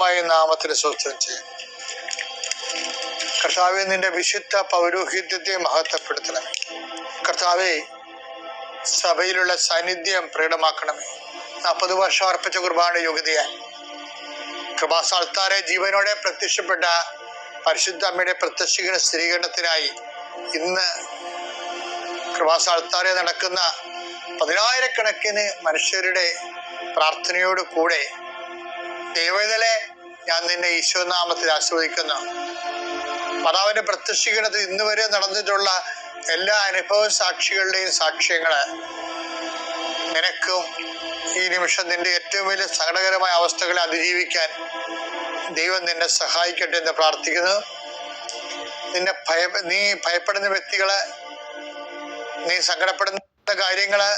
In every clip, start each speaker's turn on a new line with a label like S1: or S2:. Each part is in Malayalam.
S1: ഉന്നതമായ നാമത്തിന് സ്തോത്രം ചെയ്യും. കർത്താവേ, നിന്റെ വിശുദ്ധ പൗരോഹിത്യത്തെ മഹത്വപ്പെടുത്തണമേ. കർത്താവേ, സഭയിലുള്ള സാന്നിധ്യം പ്രകടമാക്കണമേ. 40 വർഷം അർപ്പിച്ച കുർബാനയുടെ യോഗ്യതയാൽ കൃപാസാൽത്താരെ ജീവനോടെ പ്രത്യക്ഷപ്പെട്ട പരിശുദ്ധ അമ്മയുടെ പ്രത്യക്ഷീകരണ സ്ഥിരീകരണത്തിനായി ഇന്ന് കൃപാസാൽത്താരെ നടക്കുന്ന 10,000-കണക്കിന് മനുഷ്യരുടെ പ്രാർത്ഥനയോട് കൂടെ ദൈവത്തിലെ ഞാൻ നിന്നെ ഈശോനാമത്തിൽ ആസ്വദിക്കുന്നു. മാതാവിന്റെ പ്രത്യക്ഷീകരണത്തിൽ ഇന്ന് വരെ നടന്നിട്ടുള്ള എല്ലാ അനുഭവ സാക്ഷികളുടെയും സാക്ഷ്യങ്ങള് നിനക്കും ഈ നിമിഷം നിന്റെ ഏറ്റവും വലിയ സങ്കടകരമായ അവസ്ഥകളെ അതിജീവിക്കാൻ ദൈവം നിന്നെ സഹായിക്കട്ടെ എന്ന് പ്രാർത്ഥിക്കുന്നു. നീ ഭയപ്പെടുന്ന വ്യക്തികള്, നീ സങ്കടപ്പെടുന്ന കാര്യങ്ങള്,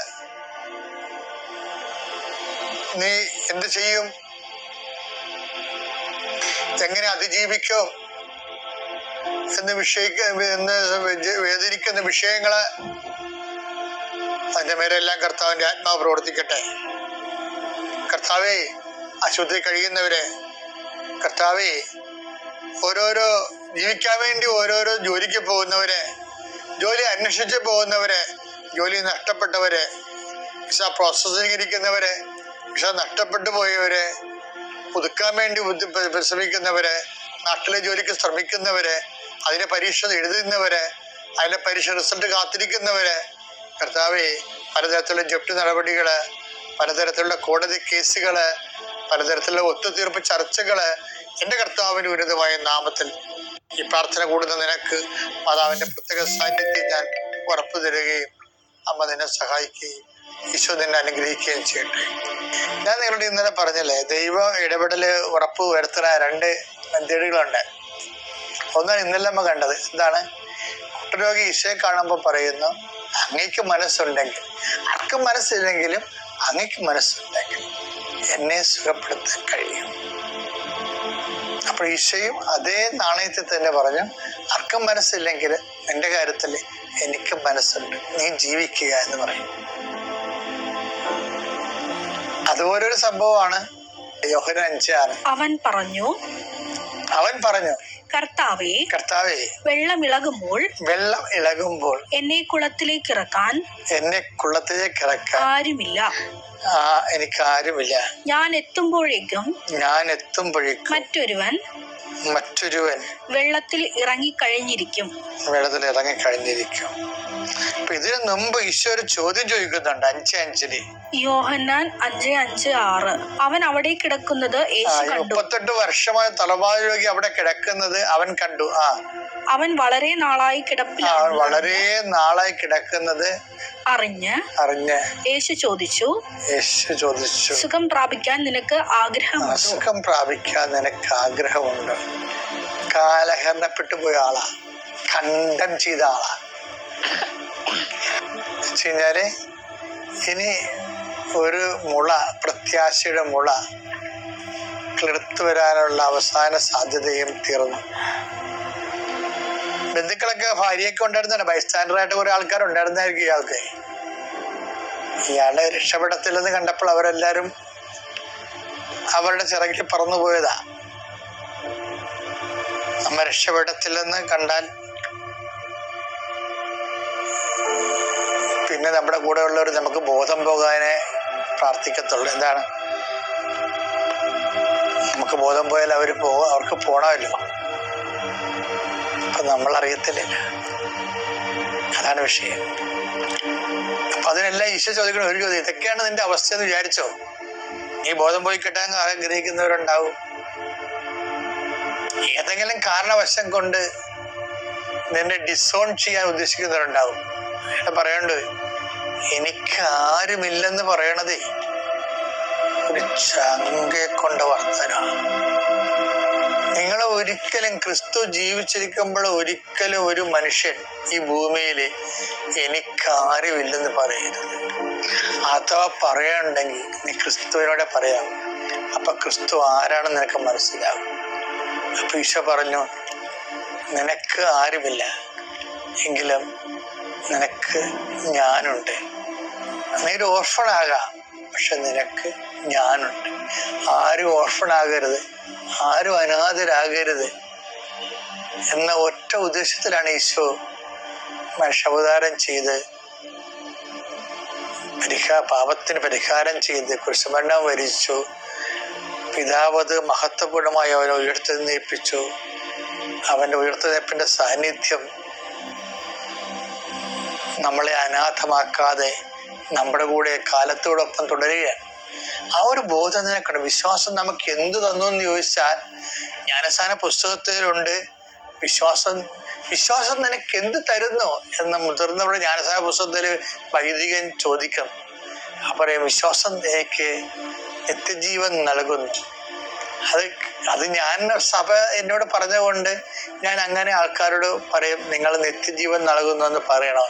S1: നീ എന്ത് ചെയ്യും, എങ്ങനെ അതിജീവിക്കും എന്ന് വേദനിക്കുന്ന വിഷയങ്ങള്, അതിന്റെ മേലെല്ലാം കർത്താവിന്റെ ആത്മാവ് പ്രവർത്തിക്കട്ടെ. കർത്താവേ, ആശുപത്രി കഴിയുന്നവരെ, കർത്താവേ, ഓരോരോ ജീവിക്കാൻ വേണ്ടി ഓരോരോ ജോലിക്ക് പോകുന്നവരെ, ജോലി അന്വേഷിച്ച് പോകുന്നവരെ, ജോലി നഷ്ടപ്പെട്ടവരെ, വിസ പ്രോസസ്സിംഗ് ഇരിക്കുന്നവരെ, വിസ നഷ്ടപ്പെട്ടു പോയവരെ, പുതുക്കാൻ വേണ്ടി പരിശ്രമിക്കുന്നവരെ, നാട്ടിലെ ജോലിക്ക് ശ്രമിക്കുന്നവരെ, അതിന്റെ പരീക്ഷ എഴുതുന്നവരെ, അതിന്റെ പരീക്ഷ റിസൾട്ട് കാത്തിരിക്കുന്നവരെ, കർത്താവേ, പലതരത്തിലുള്ള ജപ്തി നടപടികള്, പലതരത്തിലുള്ള കോടതി കേസുകള്, പലതരത്തിലുള്ള ഒത്തുതീർപ്പ് ചർച്ചകള്, എൻ്റെ കർത്താവിൻ്റെ ഉന്നതമായ നാമത്തിൽ ഈ പ്രാർത്ഥന കൂടുന്ന നിനക്ക് മാതാവിൻ്റെ പ്രത്യേക സാന്നിധ്യം ഞാൻ ഉറപ്പു തരികയും അമ്മ നിന്നെ സഹായിക്കുകയും ഈശോ നിന്നെ അനുഗ്രഹിക്കുകയും ചെയ്യട്ടെ. ഞാൻ നിങ്ങളോട് ഇന്നലെ പറഞ്ഞില്ലേ, ദൈവ ഇടപെടൽ ഉറപ്പ് വരുത്തുന്ന 2 മെത്തേഡുകളുണ്ട്. ഒന്നാണ് ഇന്നലെ അമ്മ കണ്ടത്. എന്താണ്? കുഷ്ഠരോഗി ഈശോയെ കാണുമ്പോൾ പറയുന്നു, അങ്ങയ്ക്ക് മനസ്സുണ്ടെങ്കിൽ, ആർക്കും മനസ്സില്ലെങ്കിലും അങ്ങയ്ക്ക് മനസ്സുണ്ടെങ്കിൽ എന്നെ സുഖപ്പെടുത്താൻ കഴിയും. അപ്പോൾ ഈശോയും അതേ നാണയത്തിൽ തന്നെ പറഞ്ഞു, ആർക്കും മനസ്സില്ലെങ്കിൽ നിന്റെ കാര്യത്തിൽ എനിക്ക് മനസ്സുണ്ട്, നീ ജീവിക്കുക എന്ന് പറയും. അതുപോലൊരു സംഭവമാണ് യോഹന്നാൻ 5:6.
S2: അവൻ പറഞ്ഞു കർത്താവേ, വെള്ളം ഇളകുമ്പോൾ എന്നെ കുളത്തിലേക്ക് ഇറക്കാൻ ആരുമില്ല.
S1: എനിക്ക് ആരുമില്ല.
S2: ഞാൻ എത്തുമ്പോഴേക്കും മറ്റൊരുവൻ വെള്ളത്തിൽ ഇറങ്ങിക്കഴിഞ്ഞിരിക്കും.
S1: ഇതിനു മുമ്പ് ഈശോ ഒരു ചോദ്യം ചോദിക്കുന്നുണ്ട് 5:5.
S2: യോഹന്നാൻ 5:5-6. അവൻ അവിടെ കിടക്കുന്നത് യേശു കണ്ടു.
S1: 38 വർഷമായ തലവാഴ രോഗി അവിടെ കിടക്കുന്നത് അവൻ കണ്ടു.
S2: അവൻ വളരെ നാളായി
S1: കിടക്കുന്നത് അറിഞ്ഞ് യേശു ചോദിച്ചു,
S2: സുഖം പ്രാപിക്കാൻ നിനക്ക്
S1: ആഗ്രഹമുണ്ടോ? കാലഹരണപ്പെട്ടു പോയ ആളാ, ഖണ്ഡം ചെയ്ത ആളാ. വെച്ചുകഴിഞ്ഞാല് ഇനി ഒരു മുള, പ്രത്യാശയുടെ മുള കിളിർത്തു വരാനുള്ള അവസാന സാധ്യതയും തീർന്നു. ബന്ധുക്കളൊക്കെ ഭാര്യയൊക്കെ ഉണ്ടായിരുന്നതാണ്, ബൈസ്റ്റാൻഡറായിട്ട് കുറെ ആൾക്കാരുണ്ടായിരുന്നായിരിക്കും ഇയാൾക്ക്. ഇയാളെ രക്ഷപ്പെടത്തില്ലെന്ന് കണ്ടപ്പോൾ അവരെല്ലാരും അവരുടെ ചിറകിൽ പറന്നു പോയതാ. നമ്മ രക്ഷപ്പെടത്തില്ലെന്ന് കണ്ടാൽ പിന്നെ നമ്മുടെ കൂടെ ഉള്ളവർ നമുക്ക് ബോധം പോകാനേ പ്രാർത്ഥിക്കത്തുള്ളൂ. എന്താണ്? നമുക്ക് ബോധം പോയാൽ അവർക്ക് പോണമല്ലോ. അപ്പൊ നമ്മൾ അറിയത്തില്ലല്ലോ. അതാണ് വിഷയം. അപ്പൊ അതിനെല്ലാം ഈശോ ചോദിക്കണം ഒരു ചോദ്യം, ഇതൊക്കെയാണ് നിന്റെ അവസ്ഥ എന്ന് വിചാരിച്ചോ? നീ ബോധം പോയി കിട്ടാൻ ആഗ്രഹിക്കുന്നവരുണ്ടാവും. ഏതെങ്കിലും കാരണവശം കൊണ്ട് നിന്നെ ഡിസോൺ ചെയ്യാൻ ഉദ്ദേശിക്കുന്നവരുണ്ടാവും. പറയണ്ട്, എനിക്ക് ആരുമില്ലെന്ന് പറയണതേ ഒരു ചങ്കയെ കൊണ്ട വർത്തനാണ്. നിങ്ങൾ ഒരിക്കലും ക്രിസ്തു ജീവിച്ചിരിക്കുമ്പോൾ ഒരിക്കലും ഒരു മനുഷ്യൻ ഈ ഭൂമിയില് എനിക്കാരുമില്ലെന്ന് പറയരുത്. അഥവാ പറയണ്ടെങ്കിൽ നീ ക്രിസ്തുവിനോടെ പറയാം. അപ്പൊ ക്രിസ്തു ആരാണെന്ന് നിനക്ക് മനസ്സിലാവും. അപ്പൊ ഈശോ പറഞ്ഞു, നിനക്ക് ആരുമില്ല എങ്കിലും നിനക്ക് ഞാനുണ്ട്. നീ ഒരു ഓർഫണാകാം, പക്ഷെ നിനക്ക് ഞാനുണ്ട്. ആരും ഓർഫണാകരുത്, ആരും അനാഥരാകരുത് എന്ന ഒറ്റ ഉദ്ദേശത്തിലാണ് ഈശോ മനുഷ്യാവതാരം ചെയ്ത് പാപത്തിന് പരിഹാരം ചെയ്ത് കുരിശുമരണം വരിച്ചു. പിതാവത് മഹത്വപൂർണമായി അവനെ ഉയർത്തെഴുന്നേൽപ്പിച്ചു. അവന്റെ ഉയർത്തെഴുന്നേൽപ്പിന്റെ സാന്നിധ്യം നമ്മളെ അനാഥമാക്കാതെ നമ്മുടെ കൂടെ കാലത്തോടൊപ്പം തുടരുകയാണ്. ആ ഒരു ബോധം നിനക്കുണ്ട്. വിശ്വാസം നമുക്ക് എന്ത് തന്നു എന്ന് ചോദിച്ചാൽ ജ്ഞാനസ്നാന പുസ്തകത്തിലുണ്ട് വിശ്വാസം നിനക്ക് എന്ത് തരുന്നു എന്ന് മുതിർന്നവരുടെ ജ്ഞാനസ്നാന പുസ്തകത്തിൽ വൈദികൻ ചോദിക്കും. പറയും, വിശ്വാസം എനിക്ക് നിത്യജീവൻ നൽകുന്നു. അത് ഞാൻ സഭ എന്നോട് പറഞ്ഞുകൊണ്ട് ഞാൻ അങ്ങനെ ആൾക്കാരോട് പറയും, നിങ്ങൾ നിത്യജീവൻ നൽകുന്നു എന്ന് പറയണം.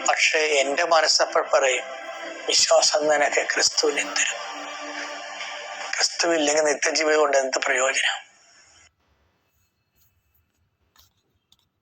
S1: പക്ഷെ എൻ്റെ മനസ്സപ്പോൾ പറയും, വിശ്വാസം നിനക്ക് ക്രിസ്തുവിനെ തരും. ക്രിസ്തുവില്ലെങ്കിൽ നിത്യജീവൻ കൊണ്ട് എന്ത് പ്രയോജനം?